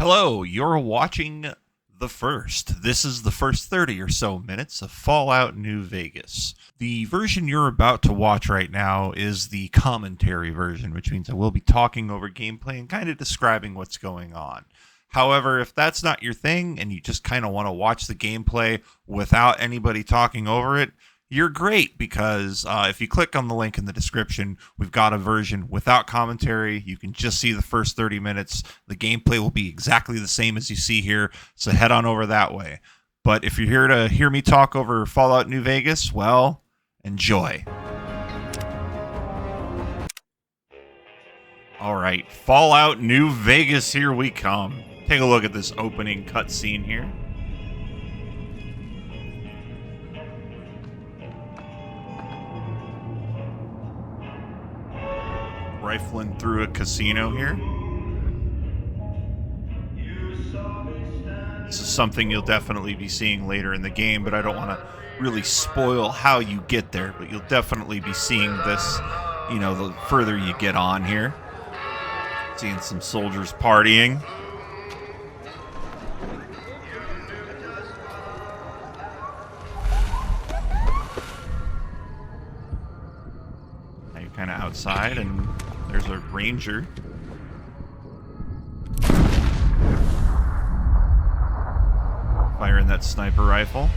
Hello, you're watching The First. This is the first 30 or so minutes of Fallout New Vegas. The version you're about to watch right now is the commentary version, which means I will be talking over gameplay and kind of describing what's going on. However, if that's not your thing and you just kind of want to watch the gameplay without anybody talking over it, you're great, because if you click on the link in the description, we've got a version without commentary. You can just see the first 30 minutes. The gameplay will be exactly the same as you see here, so head on over that way. But if you're here to hear me talk over Fallout New Vegas, well, enjoy. All right, Fallout New Vegas, here we come. Take a look at this opening cutscene here. Rifling through a casino here. This is something you'll definitely be seeing later in the game, but I don't want to really spoil how you get there, but you'll definitely be seeing this, the further you get on here. Seeing some soldiers partying. Now you're kind of outside, and there's a ranger. Firing that sniper rifle.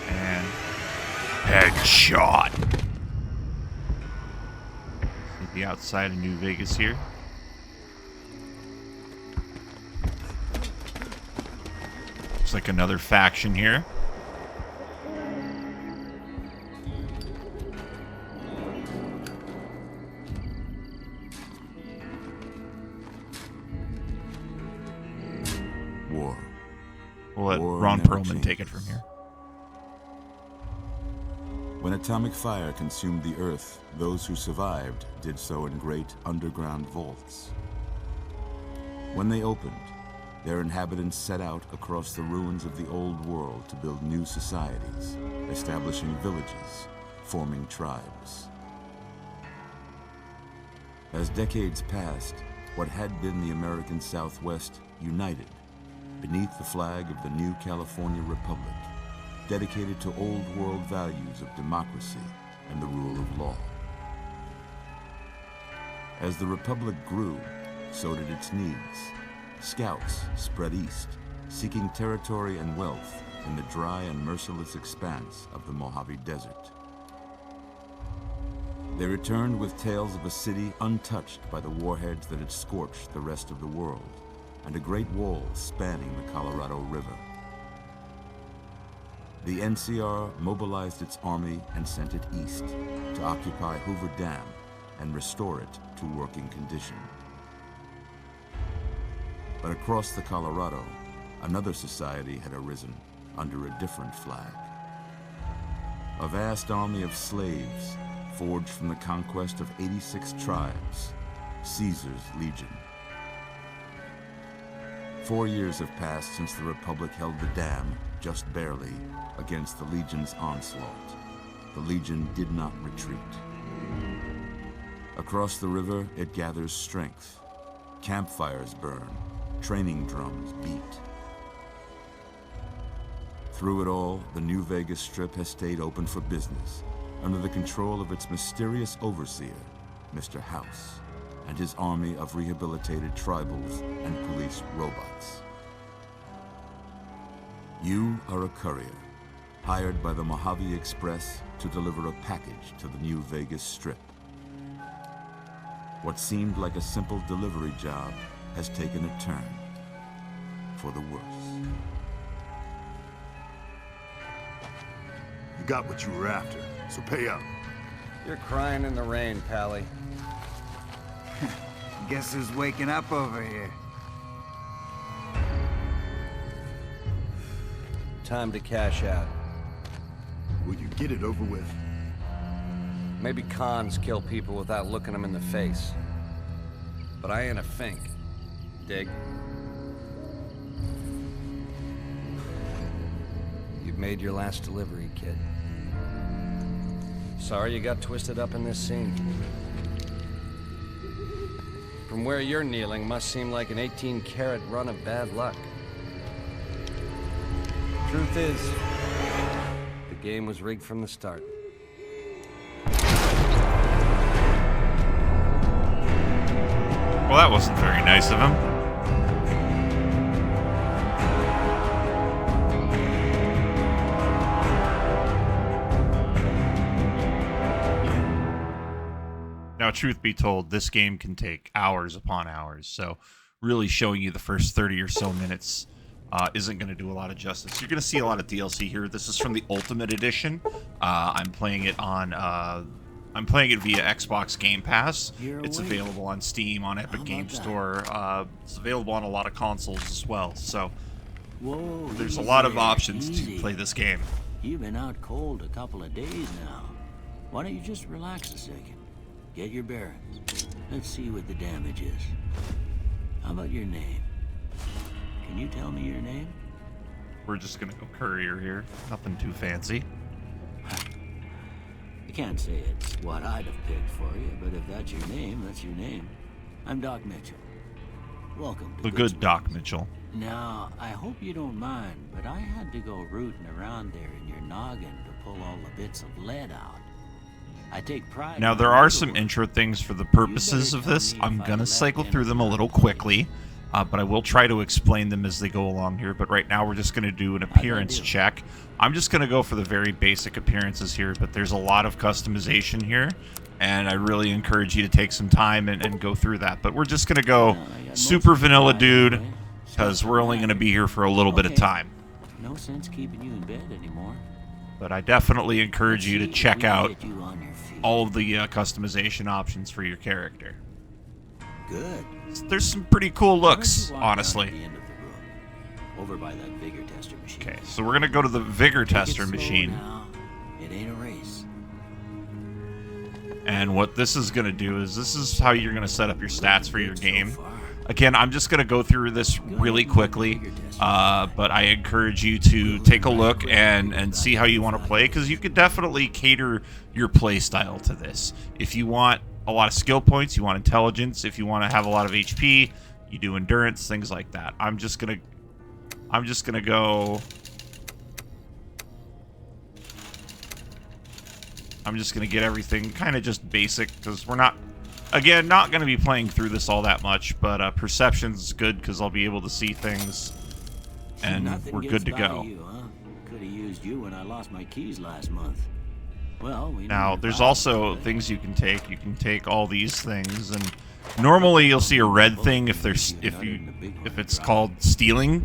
And headshot. See the outside of New Vegas here. Looks like another faction here. We'll let Ron Perlman take it from here. When atomic fire consumed the Earth, those who survived did so in great underground vaults. When they opened, their inhabitants set out across the ruins of the old world to build new societies, establishing villages, forming tribes. As decades passed, what had been the American Southwest united beneath the flag of the new California Republic, dedicated to old world values of democracy and the rule of law. As the Republic grew, so did its needs. Scouts spread east, seeking territory and wealth in the dry and merciless expanse of the Mojave Desert. They returned with tales of a city untouched by the warheads that had scorched the rest of the world, and a great wall spanning the Colorado River. The NCR mobilized its army and sent it east to occupy Hoover Dam and restore it to working condition. But across the Colorado, another society had arisen under a different flag. A vast army of slaves forged from the conquest of 86 tribes, Caesar's Legion. 4 years have passed since the Republic held the dam, just barely, against the Legion's onslaught. The Legion did not retreat. Across the river, it gathers strength. Campfires burn, training drums beat. Through it all, the New Vegas Strip has stayed open for business, under the control of its mysterious overseer, Mr. House, and his army of rehabilitated tribals and police robots. You are a courier, hired by the Mojave Express to deliver a package to the New Vegas Strip. What seemed like a simple delivery job has taken a turn for the worse. You got what you were after, so pay up. You're crying in the rain, Pally. Guess who's waking up over here? Time to cash out. Will you get it over with? Maybe cons kill people without looking them in the face. But I ain't a fink. Dig? You've made your last delivery, kid. Sorry you got twisted up in this scene. From where you're kneeling must seem like an 18-carat run of bad luck. Truth is, the game was rigged from the start. Well, that wasn't very nice of him. Now, truth be told, this game can take hours upon hours, so really showing you the first 30 or so minutes isn't going to do a lot of justice. You're going to see a lot of DLC here. This is from the Ultimate Edition. I'm playing it via Xbox Game Pass. It's available on Steam, on Epic Game Store. It's available on a lot of consoles as well. So there's a lot of options to play this game. You've been out cold a couple of days now. Why don't you just relax a second? Get your bearings. Let's see what the damage is. How about your name? Can you tell me your name? We're just going to go courier here. Nothing too fancy. I can't say it's what I'd have picked for you, but if that's your name, that's your name. I'm Doc Mitchell. Welcome to The good Doc Mitchell. Now, I hope you don't mind, but I had to go rooting around there in your noggin to pull all the bits of lead out. I take pride. Now, there are some intro things for the purposes of this. I'm going to cycle through them a little quickly, but I will try to explain them as they go along here. But right now, we're just going to do an appearance check. I'm just going to go for the very basic appearances here, but there's a lot of customization here, and I really encourage you to take some time and go through that. But we're just going to go super vanilla dude, because we're only going to be here for a little bit of time. No sense keeping you in bed anymore. But I definitely encourage you to check out all of the customization options for your character. Good. There's some pretty cool looks, honestly. Over by that vigor tester machine. Okay, so we're gonna go to the vigor tester machine. It ain't a race. And what this is gonna do is this is how you're gonna set up your stats for your game. Again, I'm just gonna go through this really quickly, but I encourage you to take a look and see how you want to play, because you could definitely cater your play style to this. If you want a lot of skill points, you want intelligence. If you want to have a lot of HP, you do endurance, things like that. I'm just gonna get everything kind of just basic, because we're not going to be playing through this all that much, but perception's good because I'll be able to see things, and we're good to go. Could have used you when I lost my keys last month. Well, now there's also things you can take. You can take all these things, and normally you'll see a red thing if it's called stealing,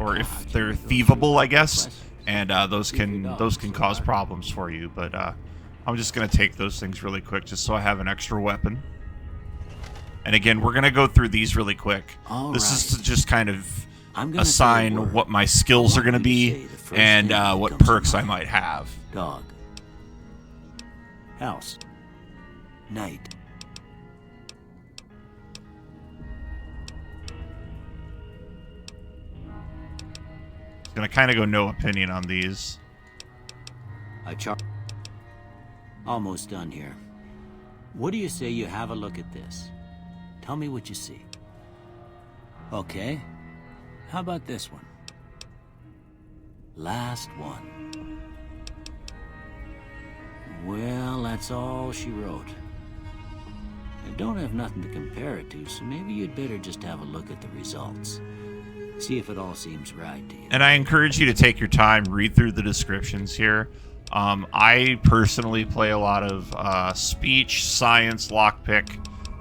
or if they're thievable, I guess, and those can cause problems for you. But I'm just gonna take those things really quick, just so I have an extra weapon. And again, we're gonna go through these really quick. This is to just kind of assign what my skills are gonna be and what perks I might have. Dog. House. Night. Gonna kind of go no opinion on these. Almost done here. What do you say you have a look at this? Tell me what you see. Okay. How about this one? Last one. Well, that's all she wrote. I don't have nothing to compare it to, so maybe you'd better just have a look at the results. See if it all seems right to you. And I encourage you to take your time, read through the descriptions here. I personally play a lot of speech, science, lockpick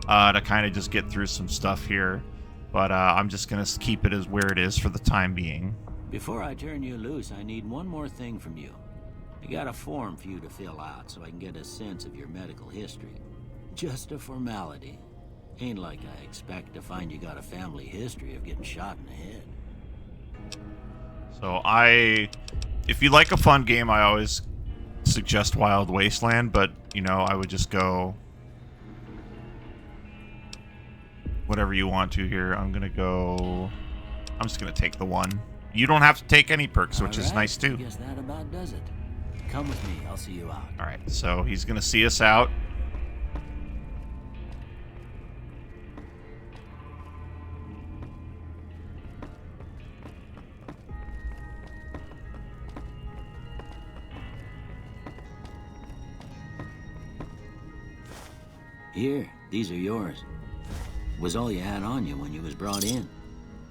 to kind of just get through some stuff here. But I'm just going to keep it as where it is for the time being. Before I turn you loose, I need one more thing from you. I got a form for you to fill out so I can get a sense of your medical history. Just a formality. Ain't like I expect to find you got a family history of getting shot in the head. So if you like a fun game, I always suggest Wild Wasteland, but, you know, I would just go whatever you want to here. I'm just going to take the one. You don't have to take any perks, which is nice too. I guess that about does it. Come with me, I'll see you out. Alright, so he's going to see us out. Here, these are yours. Was all you had on you when you was brought in.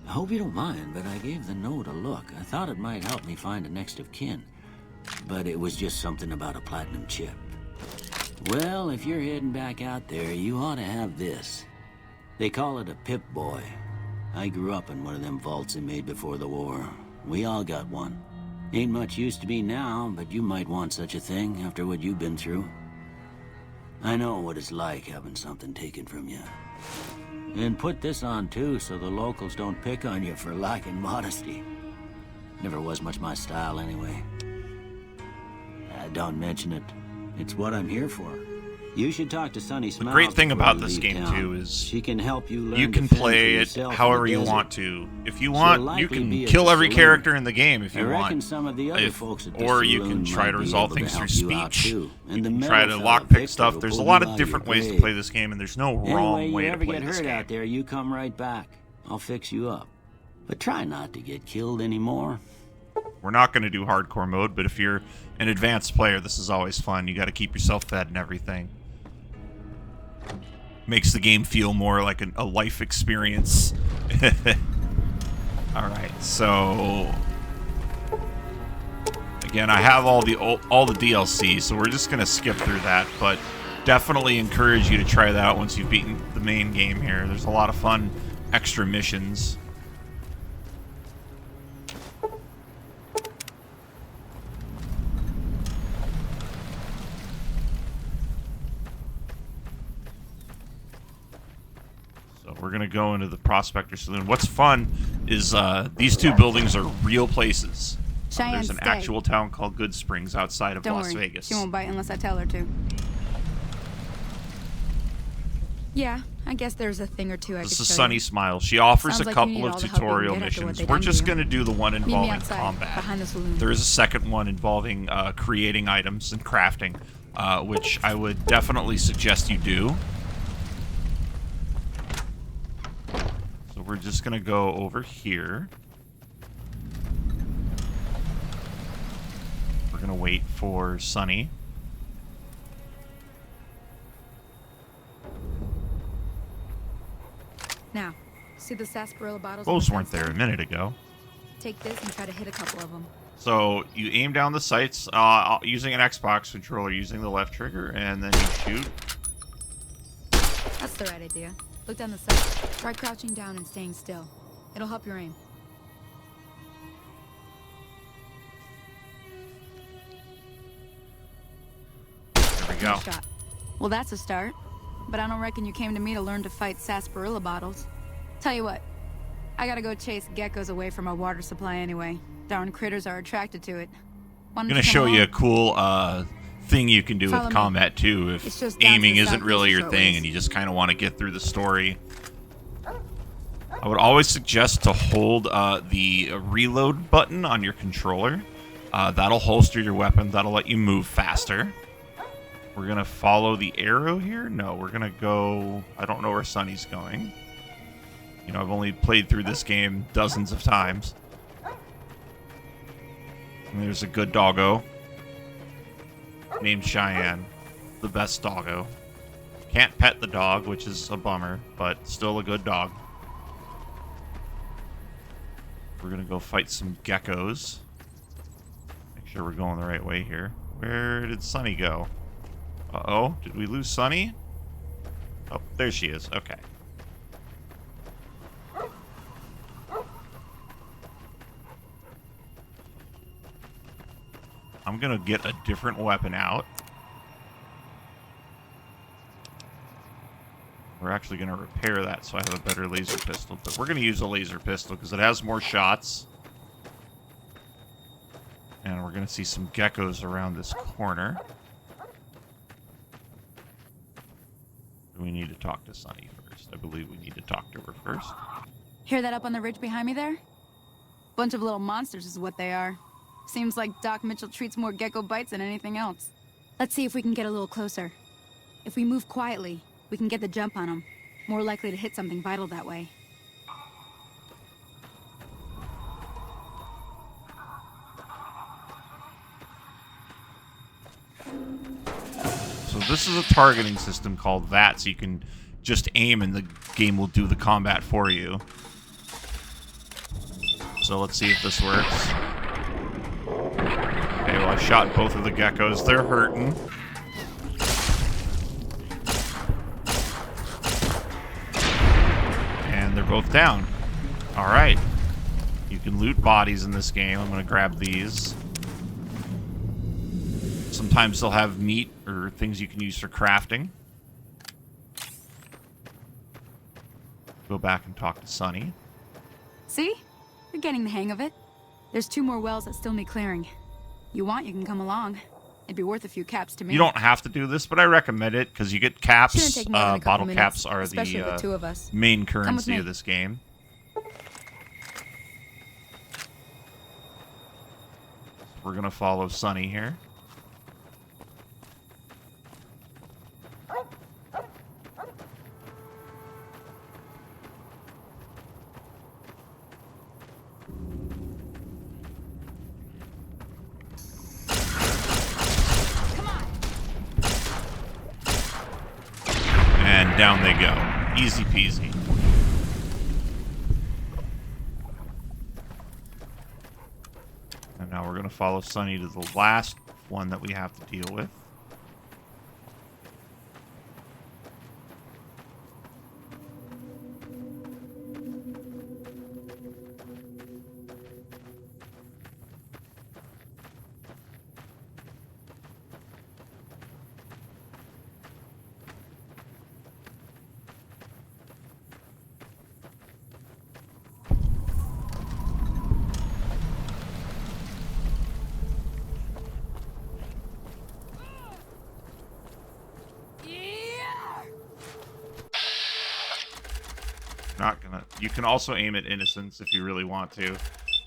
I hope you don't mind, but I gave the note a look. I thought it might help me find a next of kin. But it was just something about a platinum chip. Well, if you're heading back out there, you ought to have this. They call it a Pip-Boy. I grew up in one of them vaults they made before the war. We all got one. Ain't much use to me now, but you might want such a thing after what you've been through. I know what it's like having something taken from you. And put this on too, so the locals don't pick on you for lacking modesty. Never was much my style anyway. Don't mention it. It's what I'm here for. You should talk to Sunny Smiles. The great thing before about you this leave game town. too is she can help you learn you to can fend play for it yourself in however the you desert. want to. If you She'll want, you likely can be at kill the every saloon. character in the game if I you reckon want. some of the other folks at the Or you can saloon try to might be resolve able to things through help you out, speech. too. You And the can metal try to fella, lockpick Victor, stuff. will There's a pull lot you of out different your ways to grave. play this game, and there's no Anyway, wrong you way to ever play get this hurt game. out there, you come right back. I'll fix you up. But try not to get killed anymore. We're not going to do hardcore mode, but if you're an advanced player, this is always fun. You got to keep yourself fed and everything. Makes the game feel more like a life experience. Alright, so... Again, I have all the DLC, so we're just going to skip through that, but definitely encourage you to try that out once you've beaten the main game here. There's a lot of fun extra missions. We're going to go into the Prospector Saloon. What's fun is these two buildings are real places. Cheyenne, There's an stay. actual town called Good Springs outside of Don't Las worry. Vegas. She won't bite unless I tell her to. Yeah, I guess there's a thing or two I could This is show Sunny you. Smiles. She offers Sounds a like you couple need of all the help you can tutorial get after what missions. they We're done to just you. going to do the one Meet me involving outside, combat. behind the saloon. There is a second one involving creating items and crafting, which I would definitely suggest you do. So we're just going to go over here. We're going to wait for Sunny. Now, see the sarsaparilla bottles? Those on the weren't there a fence minute ago. Take this and try to hit a couple of them. So you aim down the sights using an Xbox controller, using the left trigger, and then you shoot. That's the right idea. Look down the sight. Try crouching down and staying still. It'll help your aim. There we go. Nice shot. Well, that's a start. But I don't reckon you came to me to learn to fight sarsaparilla bottles. Tell you what, I gotta go chase geckos away from our water supply anyway. Darn critters are attracted to it. I'm going to show you a cool thing you can do Follow with me. combat, too, It's if just down to aiming the isn't really southeast your short thing ways. and you just kind of want to get through the story. I would always suggest to hold the reload button on your controller. That'll holster your weapon. That'll let you move faster. We're going to follow the arrow here. No, we're going to go... I don't know where Sunny's going. You know, I've only played through this game dozens of times. And there's a good doggo named Cheyenne. The best doggo. Can't pet the dog, which is a bummer, but still a good dog. We're going to go fight some geckos. Make sure we're going the right way here. Where did Sunny go? Uh-oh, did we lose Sunny? Oh, there she is. Okay. I'm gonna get a different weapon out. We're actually gonna repair that so I have a better laser pistol, but we're gonna use a laser pistol because it has more shots. And we're gonna see some geckos around this corner. We need to talk to Sunny first. I believe we need to talk to her first. Hear that up on the ridge behind me there? Bunch of little monsters is what they are. Seems like Doc Mitchell treats more gecko bites than anything else. Let's see if we can get a little closer. If we move quietly, we can get the jump on them. More likely to hit something vital that way. So This is a targeting system called that, so you can just aim and the game will do the combat for you. So let's see if this works. Okay, well I shot both of the geckos. They're hurting. And they're both down. Alright. You can loot bodies in this game. I'm going to grab these. Sometimes they'll have meat or things you can use for crafting. Go back and talk to Sunny. See? You're getting the hang of it. There's 2 more wells that still need clearing. You want, you can come along. It'd be worth a few caps to me. You don't have to do this, but I recommend it because you get caps. Shouldn't take more than a couple Bottle minutes, caps are especially the the 2 of us. main Come with currency me. of this game. We're going to follow Sunny here. And down they go. Easy peasy. And now we're going to follow Sunny to the last one that we have to deal with. Not gonna. You can also aim at innocents if you really want to,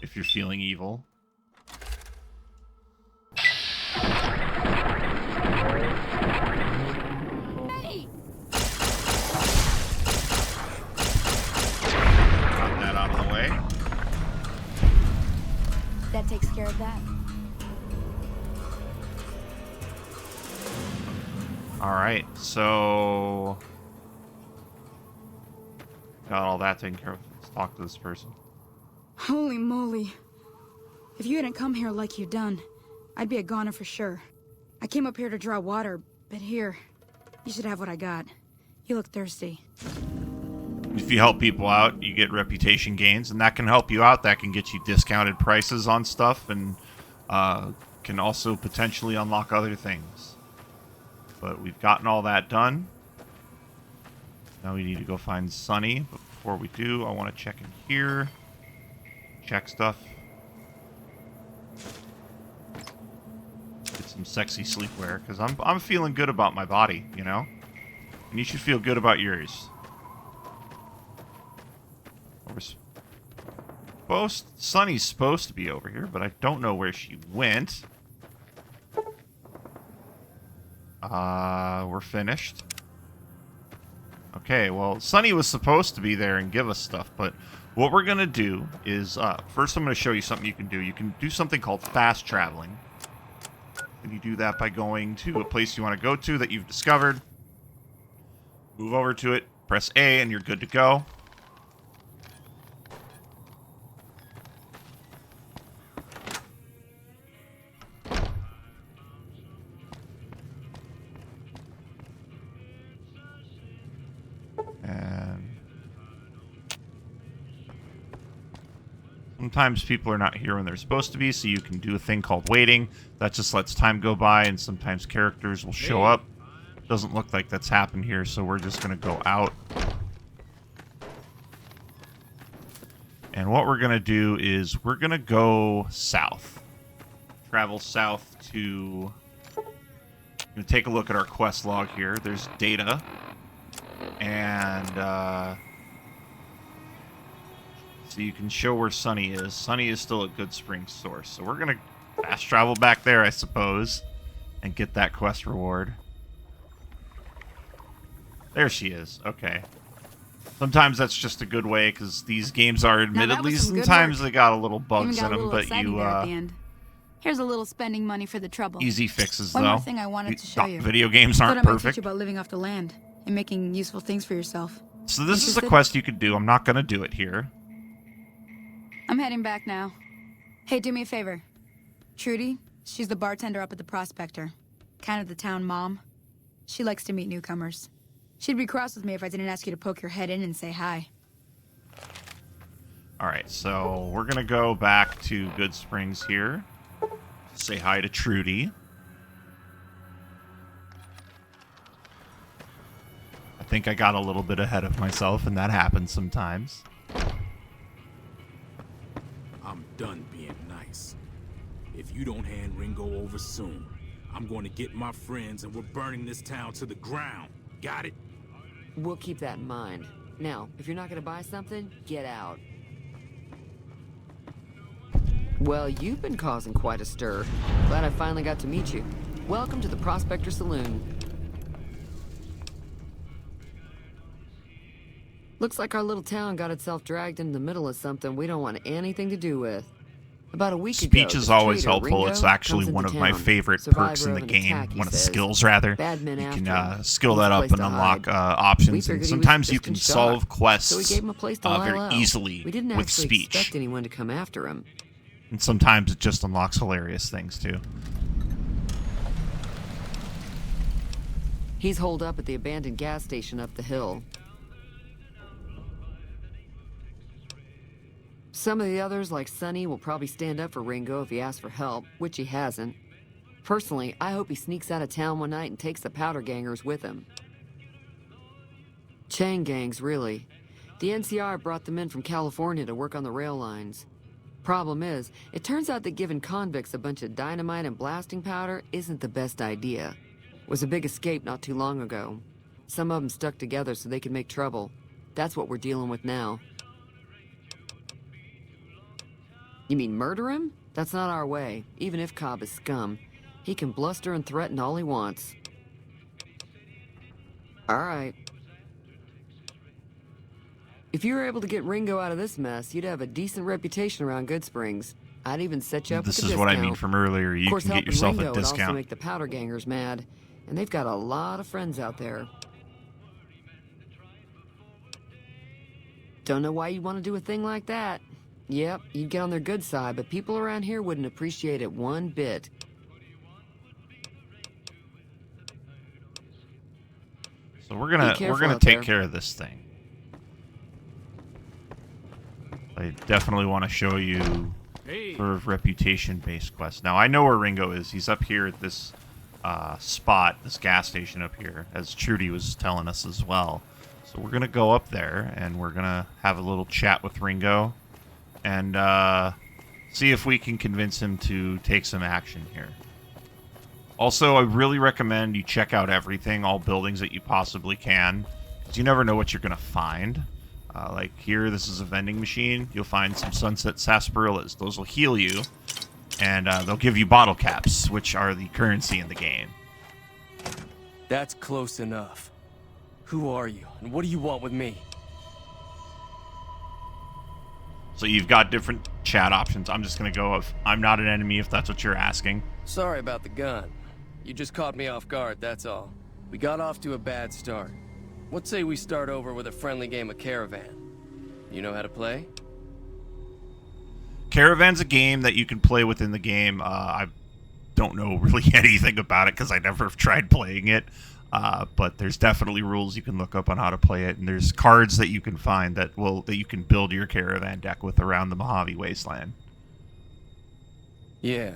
if you're feeling evil. Hey! Got that out of the way. That takes care of that. All right, so got all that taken care of. Let's talk to this person. Holy moly. If you hadn't come here like you done, I'd be a goner for sure. I came up here to draw water, but here, you should have what I got. You look thirsty. If you help people out, you get reputation gains, and that can help you out. That can get you discounted prices on stuff, and can also potentially unlock other things. But we've gotten all that done. Now we need to go find Sunny. But before we do, I want to check in here. Check stuff. Get some sexy sleepwear, because I'm feeling good about my body, you know? And you should feel good about yours. Sunny's supposed to be over here, but I don't know where she went. We're finished. Okay, well, Sunny was supposed to be there and give us stuff, but what we're going to do is, first I'm going to show you something you can do. You can do something called fast traveling. And you do that by going to a place you want to go to that you've discovered. Move over to it, press A, and you're good to go. And sometimes people are not here when they're supposed to be, so you can do a thing called waiting. That just lets time go by, and sometimes characters will show up. Doesn't look like that's happened here, so we're just going to go out. And what we're going to do is we're going to go south. Travel south to... I'm going to take a look at our quest log here. There's data. And, so you can show where Sunny is. Sunny is still a good spring source. So we're going to fast travel back there, I suppose, and get that quest reward. There she is. Okay. Sometimes that's just a good way, because these games are admittedly, was some good sometimes work. they got a little bugs Even got in a them, little but exciting you, there at the end. Here's a little spending money for the trouble. Easy fixes, One though. more thing I wanted to show you. Video games Thought aren't I might perfect. teach you about living off the land and making useful things for yourself. So this is a Interested? quest you could do. I'm not going to do it here. I'm heading back now. Hey, do me a favor. Trudy, she's the bartender up at the Prospector. Kind of the town mom. She likes to meet newcomers. She'd be cross with me if I didn't ask you to poke your head in and say hi. Alright, so we're going to go back to Good Springs here. Say hi to Trudy. I think I got a little bit ahead of myself, and that happens sometimes. I'm done being nice. If you don't hand Ringo over soon, I'm going to get my friends and we're burning this town to the ground. Got it? We'll keep that in mind. Now, if you're not gonna buy something, get out. Well, you've been causing quite a stir. Glad I finally got to meet you. Welcome to the Prospector Saloon. Looks like our little town got itself dragged into the middle of something we don't want anything to do with. About a week ago, Speech is this always traitor, helpful. Ringo, It's actually comes one into of my town. favorite Survivor perks in the of an game. attack, he One of the says. skills, rather. Bad men You after can him. skill Needs that a up place and to unlock hide. We options. And figured he was sometimes you just can in solve shock, quests so we gave him a place to lie very low. easily We didn't with actually speech. expect anyone to come after him. And sometimes it just unlocks hilarious things, too. He's holed up at the abandoned gas station up the hill. Some of the others, like Sonny, will probably stand up for Ringo if he asks for help, which he hasn't. Personally, I hope he sneaks out of town one night and takes the powder gangers with him. Chain gangs, really. The NCR brought them in from California to work on the rail lines. Problem is, it turns out that giving convicts a bunch of dynamite and blasting powder isn't the best idea. It was a big escape not too long ago. Some of them stuck together so they could make trouble. That's what we're dealing with now. You mean murder him? That's not our way. Even if Cobb is scum, he can bluster and threaten all he wants. All right. If you were able to get Ringo out of this mess, you'd have a decent reputation around Good Springs. I'd even set you up with This a is discount. what I mean from earlier. You Of course, can get helping yourself Ringo a would also discount. make the powder gangers mad, and they've got a lot of friends out there. Don't know why you'd want to do a thing like that. Yep, you'd get on their good side, but people around here wouldn't appreciate it one bit. So we're gonna careful out take there. care of this thing. I definitely want to show you sort of reputation-based quests. Now I know where Ringo is. He's up here at this spot, this gas station up here, as Trudy was telling us as well. So we're gonna go up there and we're gonna have a little chat with Ringo and see if we can convince him to take some action here. Also, I really recommend you check out everything, all buildings that you possibly can, because you never know what you're going to find. Like here, this is a vending machine. You'll find some Sunset Sarsaparillas. Those will heal you, and they'll give you bottle caps, which are the currency in the game. That's close enough. Who are you, and what do you want with me? So you've got different chat options. I'm just going to go with, I'm not an enemy, if that's what you're asking. Sorry about the gun. You just caught me off guard, that's all. We got off to a bad start. What say we start over with a friendly game of Caravan? You know how to play? Caravan's a game that you can play within the game. I don't know really anything about it because I never have tried playing it. But there's definitely rules you can look up on how to play it, and there's cards that you can find that you can build your Caravan deck with around the Mojave Wasteland. Yeah.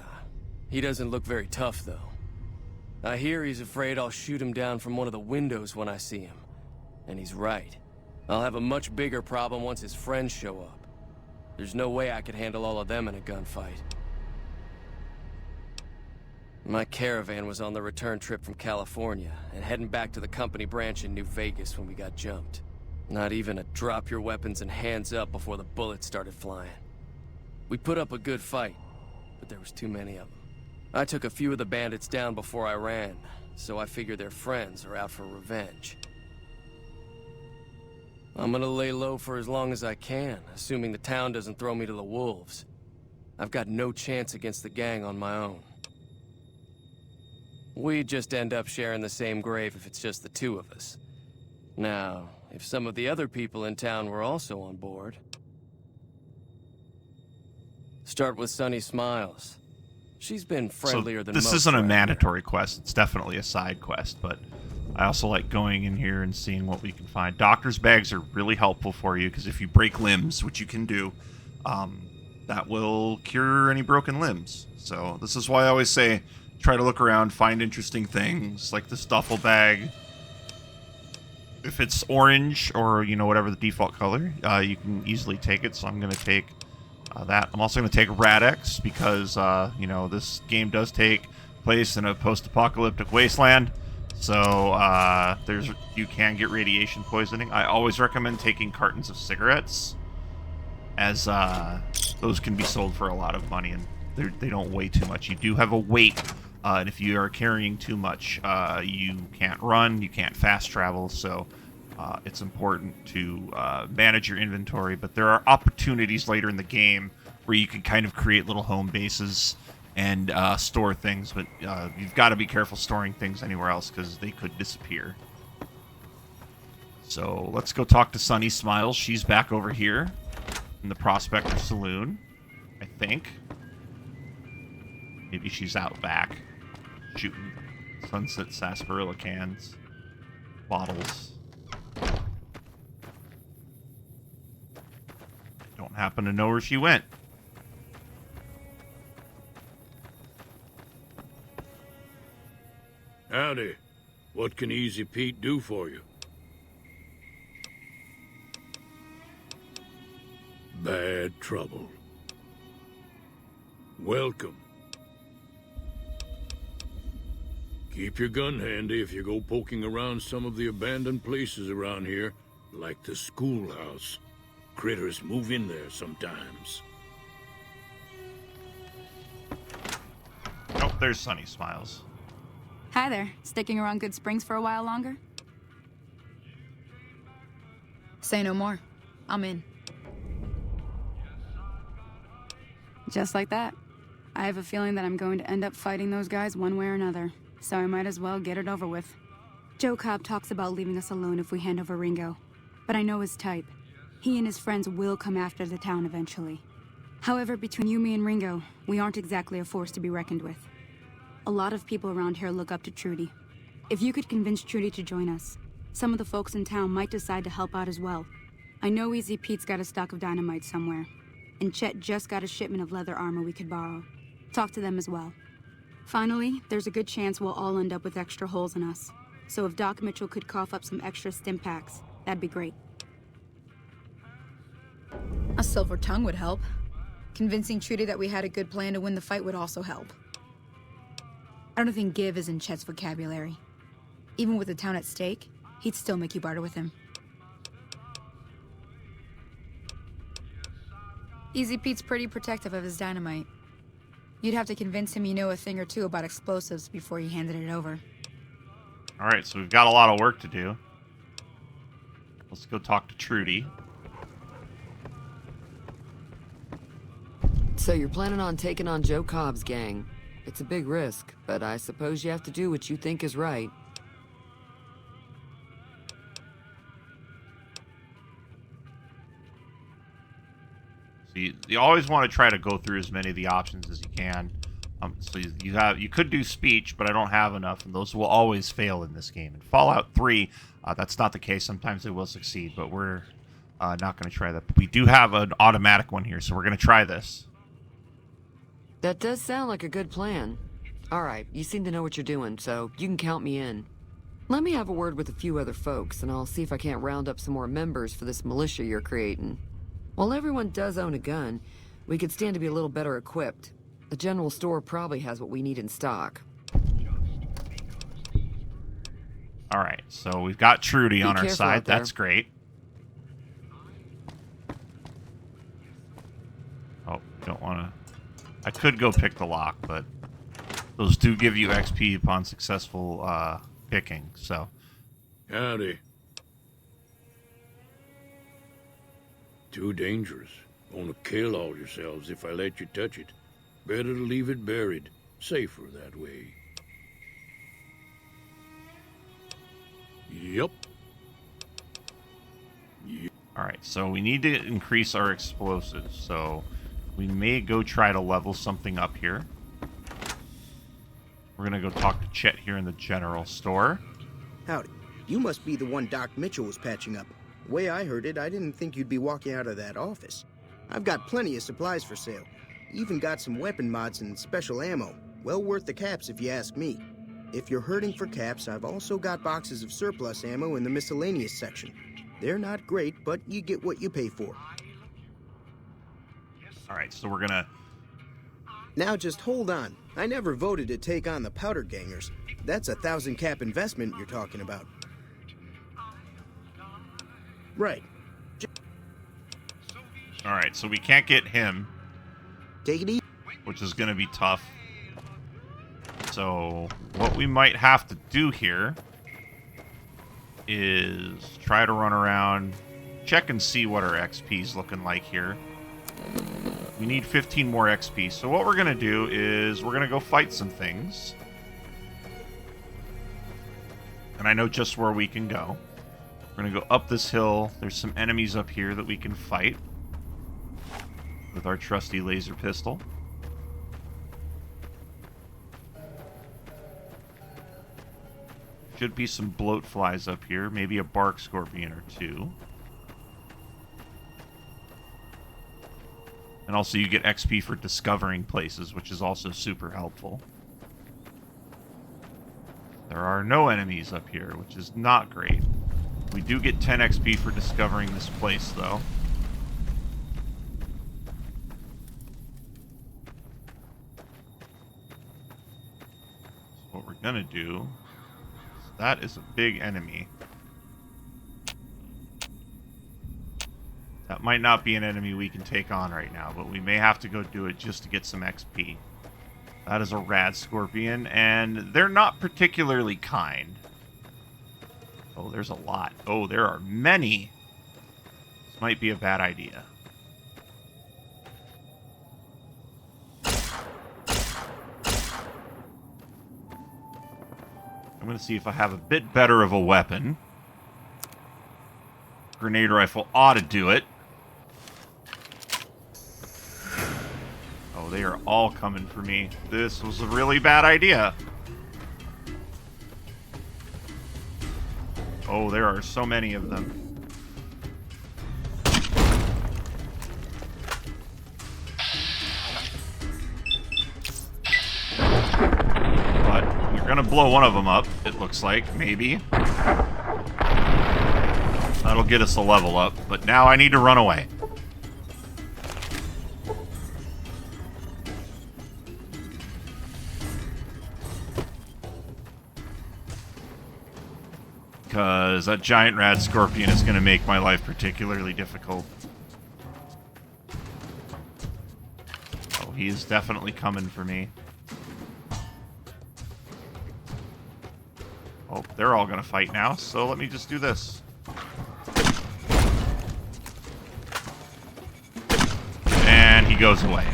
He doesn't look very tough, though. I hear he's afraid I'll shoot him down from one of the windows when I see him. And he's right. I'll have a much bigger problem once his friends show up. There's no way I could handle all of them in a gunfight. My Caravan was on the return trip from California and heading back to the company branch in New Vegas when we got jumped. Not even a drop your weapons and hands up before the bullets started flying. We put up a good fight, but there was too many of them. I took a few of the bandits down before I ran, so I figure their friends are out for revenge. I'm gonna lay low for as long as I can, assuming the town doesn't throw me to the wolves. I've got no chance against the gang on my own. We'd just end up sharing the same grave if it's just the two of us. Now, if some of the other people in town were also on board... Start with Sunny Smiles. She's been friendlier than most. This isn't a right mandatory quest. It's definitely a side quest, but I also like going in here and seeing what we can find. Doctor's bags are really helpful for you, because if you break limbs, which you can do, that will cure any broken limbs. So this is why I always say, try to look around, find interesting things, like this duffel bag. If it's orange, or, you know, whatever the default color, you can easily take it, so I'm going to take that. I'm also going to take Radex, because, you know, this game does take place in a post-apocalyptic wasteland. So, you can get radiation poisoning. I always recommend taking cartons of cigarettes, as those can be sold for a lot of money, and they don't weigh too much. You do have a weight, and if you are carrying too much, you can't run, you can't fast travel, so it's important to manage your inventory. But there are opportunities later in the game where you can kind of create little home bases and store things, but you've got to be careful storing things anywhere else, because they could disappear. So let's go talk to Sunny Smiles. She's back over here in the Prospector Saloon, I think. Maybe she's out back shooting Sunset Sarsaparilla cans, bottles. Don't happen to know where she went. Howdy. What can Easy Pete do for you? Bad trouble. Welcome. Keep your gun handy if you go poking around some of the abandoned places around here, like the schoolhouse. Critters move in there sometimes. Oh, there's Sunny Smiles. Hi there. Sticking around Good Springs for a while longer? Say no more. I'm in. Just like that. I have a feeling that I'm going to end up fighting those guys one way or another, so I might as well get it over with. Joe Cobb talks about leaving us alone if we hand over Ringo, but I know his type. He and his friends will come after the town eventually. However, between you, me, and Ringo, we aren't exactly a force to be reckoned with. A lot of people around here look up to Trudy. If you could convince Trudy to join us, some of the folks in town might decide to help out as well. I know Easy Pete's got a stock of dynamite somewhere, and Chet just got a shipment of leather armor we could borrow. Talk to them as well. Finally, there's a good chance we'll all end up with extra holes in us. So if Doc Mitchell could cough up some extra stim packs, that'd be great. A silver tongue would help. Convincing Trudy that we had a good plan to win the fight would also help. I don't think give is in Chet's vocabulary. Even with the town at stake, he'd still make you barter with him. Easy Pete's pretty protective of his dynamite. You'd have to convince him you know a thing or two about explosives before you handed it over. Alright, so we've got a lot of work to do. Let's go talk to Trudy. So you're planning on taking on Joe Cobb's gang. It's a big risk, but I suppose you have to do what you think is right. So you always want to try to go through as many of the options as you can. So you could do speech, but I don't have enough, and those will always fail in this game. In Fallout 3, that's not the case. Sometimes they will succeed, but we're not going to try that. But we do have an automatic one here, so we're going to try this. That does sound like a good plan. All right, you seem to know what you're doing, so you can count me in. Let me have a word with a few other folks, and I'll see if I can't round up some more members for this militia you're creating. While everyone does own a gun, we could stand to be a little better equipped. The general store probably has what we need in stock. All right, so we've got Trudy on our side. There. That's great. Oh, don't want to... I could go pick the lock, but those do give you XP upon successful picking, so... Howdy. Too dangerous. Gonna kill all yourselves if I let you touch it. Better to leave it buried. Safer that way. Yup. Alright, so we need to increase our explosives, so we may go try to level something up here. We're gonna go talk to Chet here in the general store. Howdy. You must be the one Doc Mitchell was patching up. The way I heard it, I didn't think you'd be walking out of that office. I've got plenty of supplies for sale. Even got some weapon mods and special ammo. Well worth the caps if you ask me. If you're hurting for caps, I've also got boxes of surplus ammo in the miscellaneous section. They're not great, but you get what you pay for. Alright, so we're gonna... Now just hold on. I never voted to take on the powder gangers. That's a 1,000 cap investment you're talking about. Right. Alright, so we can't get him. Take it easy. Which is gonna be tough. So, what we might have to do here is try to run around, check and see what our XP is looking like here. We need 15 more XP. So what we're going to do is we're going to go fight some things. And I know just where we can go. We're going to go up this hill. There's some enemies up here that we can fight with our trusty laser pistol. Should be some bloat flies up here. Maybe a bark scorpion or two. And also you get XP for discovering places, which is also super helpful. There are no enemies up here, which is not great. We do get 10 XP for discovering this place, though. So what we're gonna do... That is a big enemy. That might not be an enemy we can take on right now, but we may have to go do it just to get some XP. That is a rad scorpion, and they're not particularly kind. Oh, there's a lot. Oh, there are many. This might be a bad idea. I'm going to see if I have a bit better of a weapon. Grenade rifle ought to do it. Oh, they are all coming for me. This was a really bad idea. Oh, there are so many of them. Gonna blow one of them up, it looks like, maybe. That'll get us a level up, but now I need to run away. Because that giant rad scorpion is gonna make my life particularly difficult. Oh, he is definitely coming for me. Oh, they're all gonna fight now, so let me just do this. And he goes away.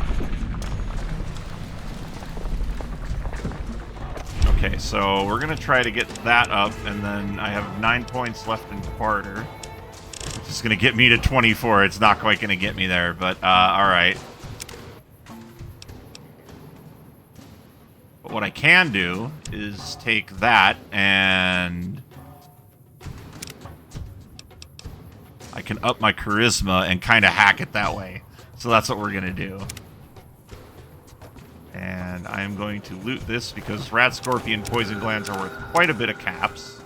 Okay, so we're gonna try to get that up, and then I have 9 points left in barter. Which is gonna get me to 24. It's not quite gonna get me there, but alright. But what I can do is take that and I can up my charisma and kind of hack it that way. So that's what we're going to do. And I am going to loot this because Rat Scorpion poison glands are worth quite a bit of caps.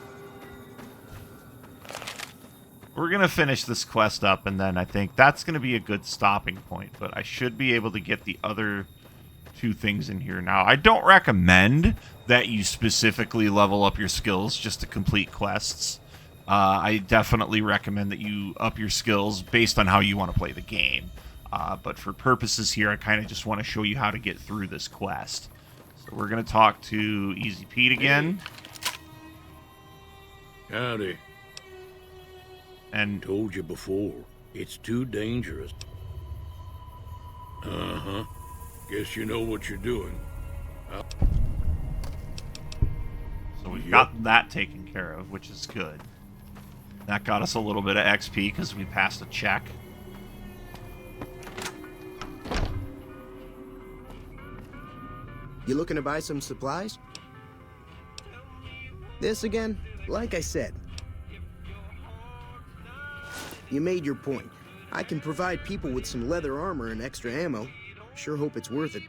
We're going to finish this quest up, and then I think that's going to be a good stopping point. But I should be able to get the other 2 things in here. Now, I don't recommend that you specifically level up your skills just to complete quests. I definitely recommend that you up your skills based on how you want to play the game. But for purposes here, I kind of just want to show you how to get through this quest. So we're going to talk to Easy Pete again. Howdy. And told you before, it's too dangerous. Uh-huh. Guess you know what you're doing. So we've got that taken care of, which is good. That got us a little bit of XP because we passed a check. You looking to buy some supplies? This again? Like I said. You made your point. I can provide people with some leather armor and extra ammo. Sure hope it's worth it.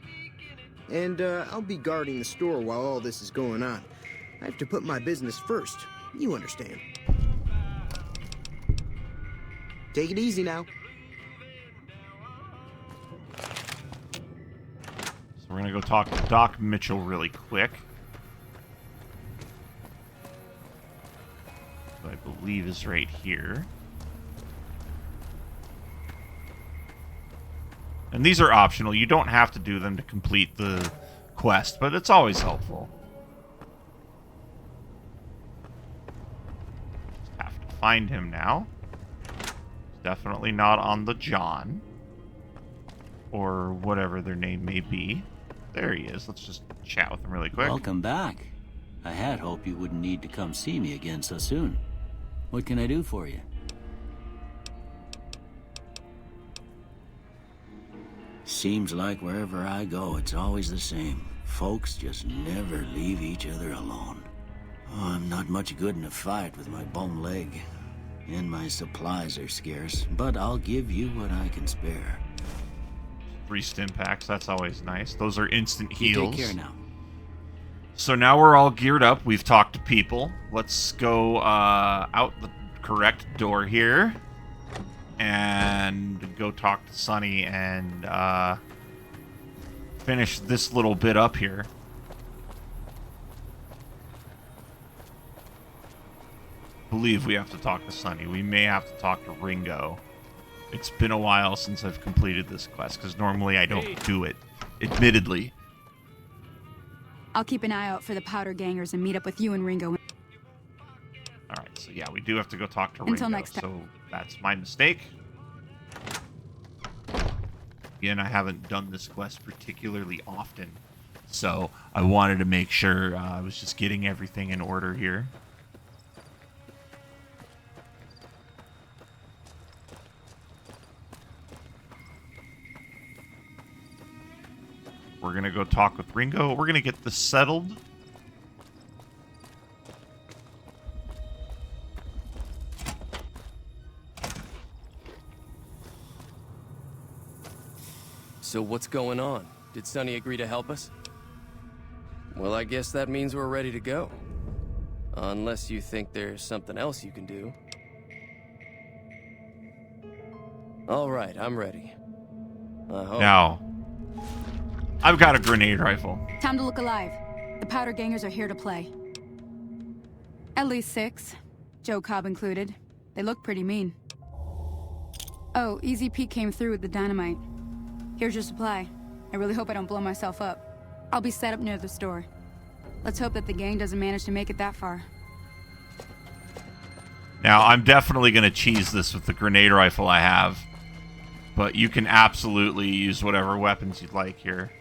And I'll be guarding the store while all this is going on. I have to put my business first. You understand. Take it easy now. So we're gonna go talk to Doc Mitchell really quick. Who I believe is right here. And these are optional. You don't have to do them to complete the quest, but it's always helpful. Just have to find him now. He's definitely not on the John. Or whatever their name may be. There he is. Let's just chat with him really quick. Welcome back. I had hoped you wouldn't need to come see me again so soon. What can I do for you? Seems like wherever I go, it's always the same. Folks just never leave each other alone. Oh, I'm not much good in a fight with my bum leg. And my supplies are scarce, but I'll give you what I can spare. 3 stim packs, that's always nice. Those are instant You heals. take care now. So now we're all geared up. We've talked to people. Let's go out the correct door here. And go talk to Sonny and finish this little bit up here. I believe we have to talk to Sonny. We may have to talk to Ringo. It's been a while since I've completed this quest, because normally I don't do it, admittedly. I'll keep an eye out for the powder gangers and meet up with you and Ringo. Alright, so yeah, we do have to go talk to Ringo. Until next time. So that's my mistake. Again, I haven't done this quest particularly often, so I wanted to make sure I was just getting everything in order here. We're going to go talk with Ringo. We're going to get this settled. So what's going on? Did Sonny agree to help us? Well, I guess that means we're ready to go. Unless you think there's something else you can do. All right, I'm ready. Now, I've got a grenade rifle. Time to look alive. The powder gangers are here to play. At least 6, Joe Cobb included. They look pretty mean. Oh, Easy Pete came through with the dynamite. Here's your supply. I really hope I don't blow myself up. I'll be set up near the store. Let's hope that the gang doesn't manage to make it that far. Now, I'm definitely going to cheese this with the grenade rifle I have. But you can absolutely use whatever weapons you'd like here.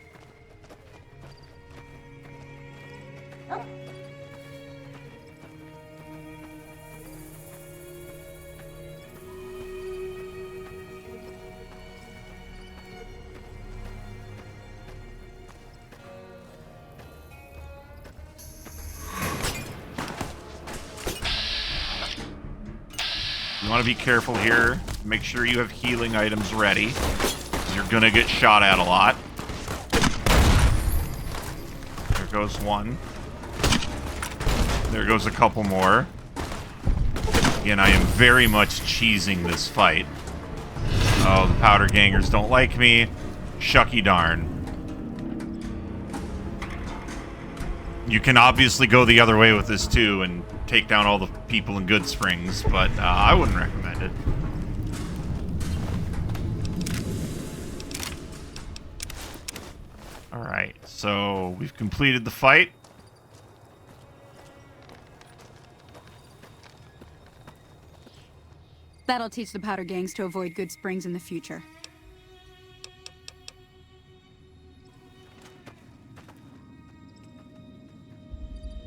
You want to be careful here. Make sure you have healing items ready. You're going to get shot at a lot. There goes one. There goes a couple more. Again, I am very much cheesing this fight. Oh, the powder gangers don't like me. Shucky darn. You can obviously go the other way with this too and take down all the people in Good Springs, but I wouldn't recommend it. Alright, so we've completed the fight. That'll teach the powder gangs to avoid Good Springs in the future.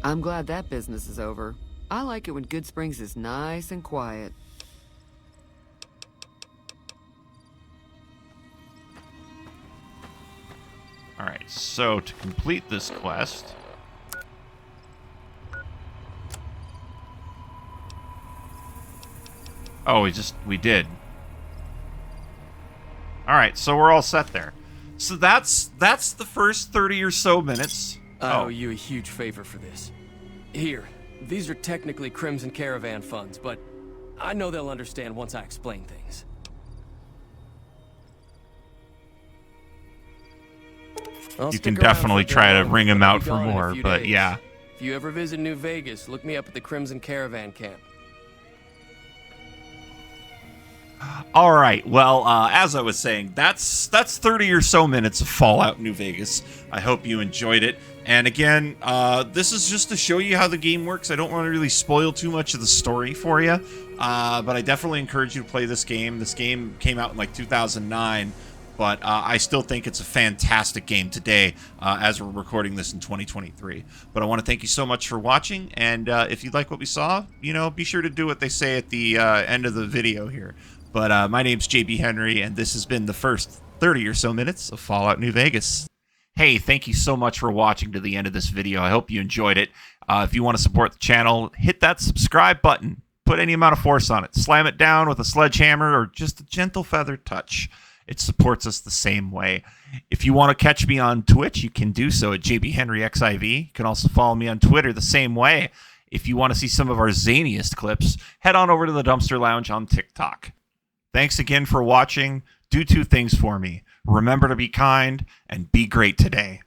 I'm glad that business is over. I like it when Good Springs is nice and quiet. Alright, so to complete this quest... Oh, we did. Alright, so we're all set there. So that's the first 30 or so minutes. I owe you a huge favor for this. Here, these are technically Crimson Caravan funds, but I know they'll understand once I explain things. You can definitely try to wring him out for more, but yeah. If you ever visit New Vegas, look me up at the Crimson Caravan camp. All right. Well, as I was saying, that's 30 or so minutes of Fallout New Vegas. I hope you enjoyed it. And again, this is just to show you how the game works. I don't want to really spoil too much of the story for you, but I definitely encourage you to play this game. This game came out in like 2009, but I still think it's a fantastic game today as we're recording this in 2023. But I want to thank you so much for watching, and if you like what we saw, be sure to do what they say at the end of the video here. But my name's JB Henry, and this has been the first 30 or so minutes of Fallout New Vegas. Hey, thank you so much for watching to the end of this video. I hope you enjoyed it. If you want to support the channel, hit that subscribe button. Put any amount of force on it. Slam it down with a sledgehammer or just a gentle feather touch. It supports us the same way. If you want to catch me on Twitch, you can do so at jbhenryxiv. You can also follow me on Twitter the same way. If you want to see some of our zaniest clips, head on over to the Dumpster Lounge on TikTok. Thanks again for watching. Do two things for me. Remember to be kind and be great today.